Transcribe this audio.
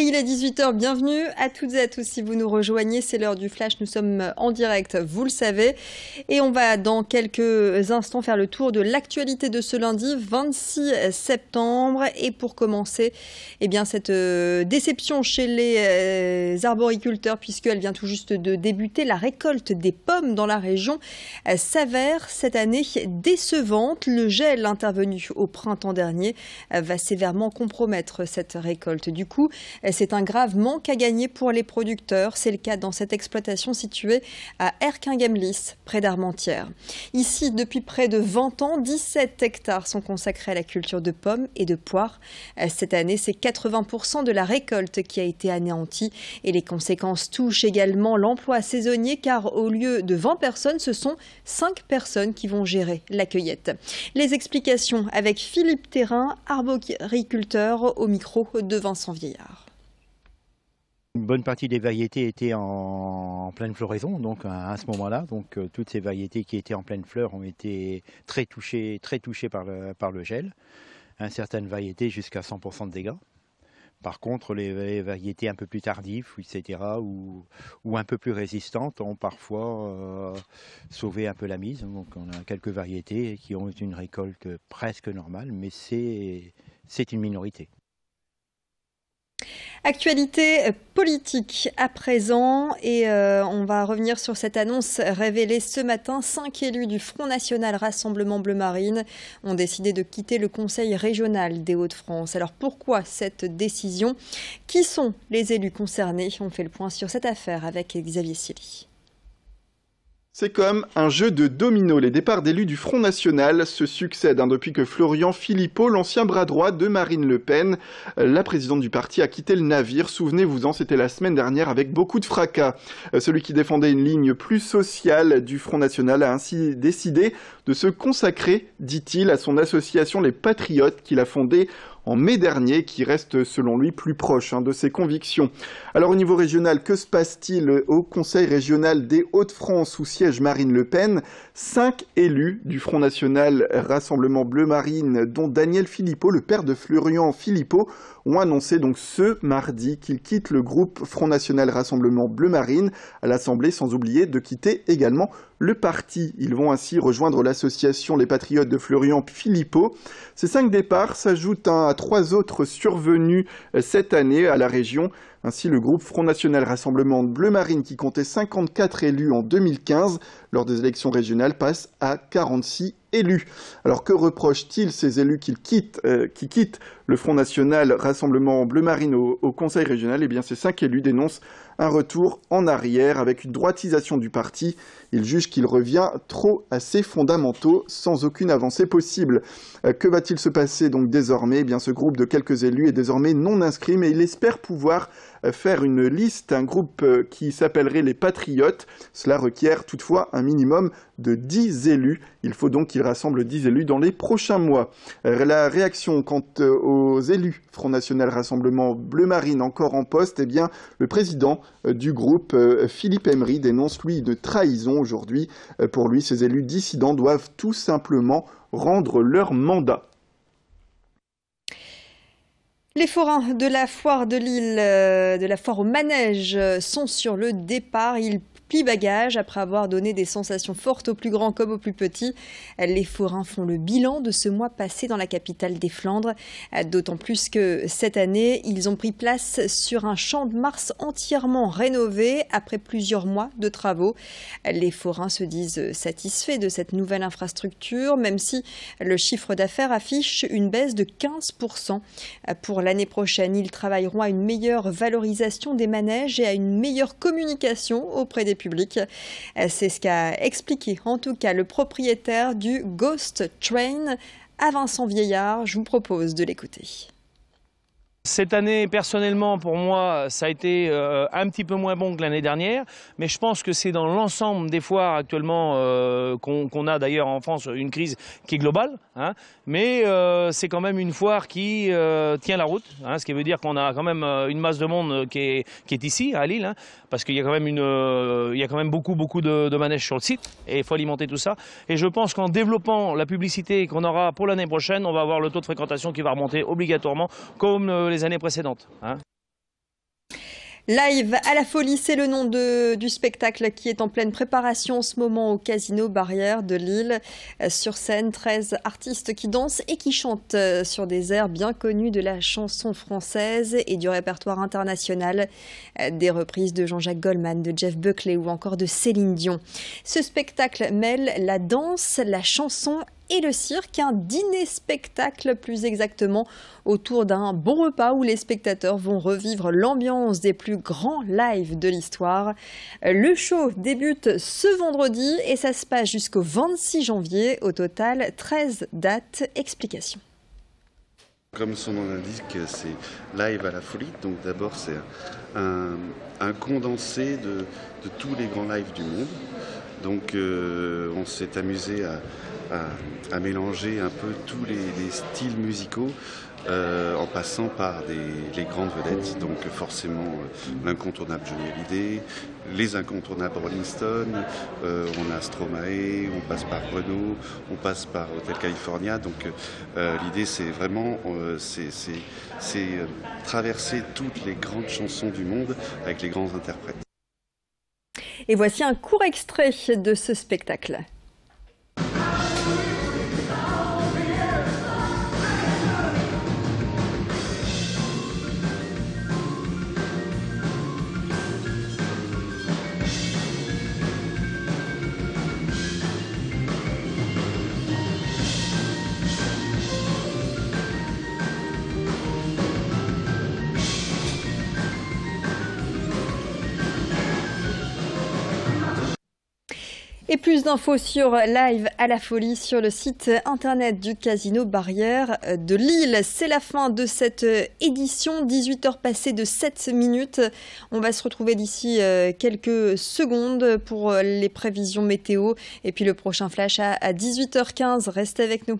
Il est 18 h, bienvenue à toutes et à tous. Si vous nous rejoignez, c'est l'heure du flash, nous sommes en direct, vous le savez. Et on va dans quelques instants faire le tour de l'actualité de ce lundi 26 septembre. Et pour commencer, eh bien, cette déception chez les arboriculteurs, puisqu'elle vient tout juste de débuter, la récolte des pommes dans la région s'avère cette année décevante. Le gel intervenu au printemps dernier va sévèrement compromettre cette récolte. Du coup, c'est un grave manque à gagner pour les producteurs. C'est le cas dans cette exploitation située à Erquingemlis, près d'Armentières. Ici, depuis près de 20 ans, 17 hectares sont consacrés à la culture de pommes et de poires. Cette année, c'est 80% de la récolte qui a été anéantie. Et les conséquences touchent également l'emploi saisonnier, car au lieu de 20 personnes, ce sont 5 personnes qui vont gérer la cueillette. Les explications avec Philippe Thérin, arboriculteur, au micro de Vincent Vieillard. Une bonne partie des variétés étaient en pleine floraison, donc à ce moment-là. Donc toutes ces variétés qui étaient en pleine fleur ont été très touchées par le gel. Certaines variétés jusqu'à 100% de dégâts. Par contre, les variétés un peu plus tardives, etc., ou un peu plus résistantes ont parfois sauvé un peu la mise. Donc on a quelques variétés qui ont une récolte presque normale, mais c'est une minorité. Actualité politique à présent, et on va revenir sur cette annonce révélée ce matin. 5 élus du Front National Rassemblement Bleu Marine ont décidé de quitter le Conseil régional des Hauts-de-France. Alors pourquoi cette décision? Qui sont les élus concernés? On fait le point sur cette affaire avec Xavier Silly. C'est comme un jeu de domino. Les départs d'élus du Front National se succèdent depuis que Florian Philippot, l'ancien bras droit de Marine Le Pen, la présidente du parti, a quitté le navire. Souvenez-vous-en, c'était la semaine dernière avec beaucoup de fracas. Celui qui défendait une ligne plus sociale du Front National a ainsi décidé de se consacrer, dit-il, à son association Les Patriotes qu'il a fondée en mai dernier, qui reste selon lui plus proche de ses convictions. Alors au niveau régional, que se passe-t-il au Conseil régional des Hauts-de-France où siège Marine Le Pen? 5 élus du Front National Rassemblement Bleu Marine, dont Daniel Philippot, le père de Florian Philippot, ont annoncé donc ce mardi qu'ils quittent le groupe Front National Rassemblement Bleu Marine à l'Assemblée, sans oublier de quitter également le parti. Ils vont ainsi rejoindre l'association Les Patriotes de Florian Philippot. Ces 5 départs s'ajoutent à 3 autres survenus cette année à la région. Ainsi, le groupe Front National Rassemblement Bleu Marine, qui comptait 54 élus en 2015, lors des élections régionales, passe à 46 élus. Alors que reprochent-ils ces élus qui quittent le Front National Rassemblement Bleu Marine au Conseil régional? Eh bien, ces 5 élus dénoncent un retour en arrière avec une droitisation du parti. Ils jugent qu'il revient trop à ses fondamentaux sans aucune avancée possible. Que va-t-il se passer donc désormais? Eh bien, ce groupe de quelques élus est désormais non inscrit, mais il espère pouvoir faire une liste, un groupe qui s'appellerait les Patriotes. Cela requiert toutefois un minimum de 10 élus. Il faut donc qu'il rassemble 10 élus dans les prochains mois. La réaction quant aux élus Front National Rassemblement Bleu Marine encore en poste, eh bien, le président du groupe, Philippe Emery, dénonce lui une trahison aujourd'hui. Pour lui, ces élus dissidents doivent tout simplement rendre leur mandat. Les forains de la foire de Lille, de la foire au manège, sont sur le départ. Ils plient bagages après avoir donné des sensations fortes aux plus grands comme aux plus petits. Les forains font le bilan de ce mois passé dans la capitale des Flandres. D'autant plus que cette année, ils ont pris place sur un champ de Mars entièrement rénové après plusieurs mois de travaux. Les forains se disent satisfaits de cette nouvelle infrastructure, même si le chiffre d'affaires affiche une baisse de 15%. Pour l'année prochaine, ils travailleront à une meilleure valorisation des manèges et à une meilleure communication auprès des publics. C'est ce qu'a expliqué en tout cas le propriétaire du Ghost Train à Vincent Vieillard. Je vous propose de l'écouter. Cette année, personnellement, pour moi, ça a été un petit peu moins bon que l'année dernière, mais je pense que c'est dans l'ensemble des foires actuellement qu'on a d'ailleurs en France une crise qui est globale, mais c'est quand même une foire qui tient la route, ce qui veut dire qu'on a quand même une masse de monde qui est ici, à Lille, parce qu'il y a quand même beaucoup de manèges sur le site, et il faut alimenter tout ça. Et je pense qu'en développant la publicité qu'on aura pour l'année prochaine, on va avoir le taux de fréquentation qui va remonter obligatoirement, comme les années précédentes. Live à la folie, c'est le nom du spectacle qui est en pleine préparation en ce moment au Casino Barrière de Lille. Sur scène, 13 artistes qui dansent et qui chantent sur des airs bien connus de la chanson française et du répertoire international. Des reprises de Jean-Jacques Goldman, de Jeff Buckley ou encore de Céline Dion. Ce spectacle mêle la danse, la chanson et le cirque, un dîner-spectacle plus exactement, autour d'un bon repas où les spectateurs vont revivre l'ambiance des plus grands lives de l'histoire. Le show débute ce vendredi et ça se passe jusqu'au 26 janvier. Au total, 13 dates. Explication. Comme son nom l'indique, c'est live à la folie. Donc d'abord, c'est un condensé de tous les grands lives du monde. Donc on s'est amusé à mélanger un peu tous les styles musicaux en passant par les grandes vedettes. Donc forcément l'incontournable Johnny Hallyday, les incontournables Rolling Stones, on a Stromae, on passe par Renaud, on passe par Hotel California. Donc l'idée c'est vraiment traverser toutes les grandes chansons du monde avec les grands interprètes. Et voici un court extrait de ce spectacle. Et plus d'infos sur Live à la folie sur le site internet du Casino Barrière de Lille. C'est la fin de cette édition, 18h passées de 7 minutes. On va se retrouver d'ici quelques secondes pour les prévisions météo. Et puis le prochain flash à 18h15. Restez avec nous.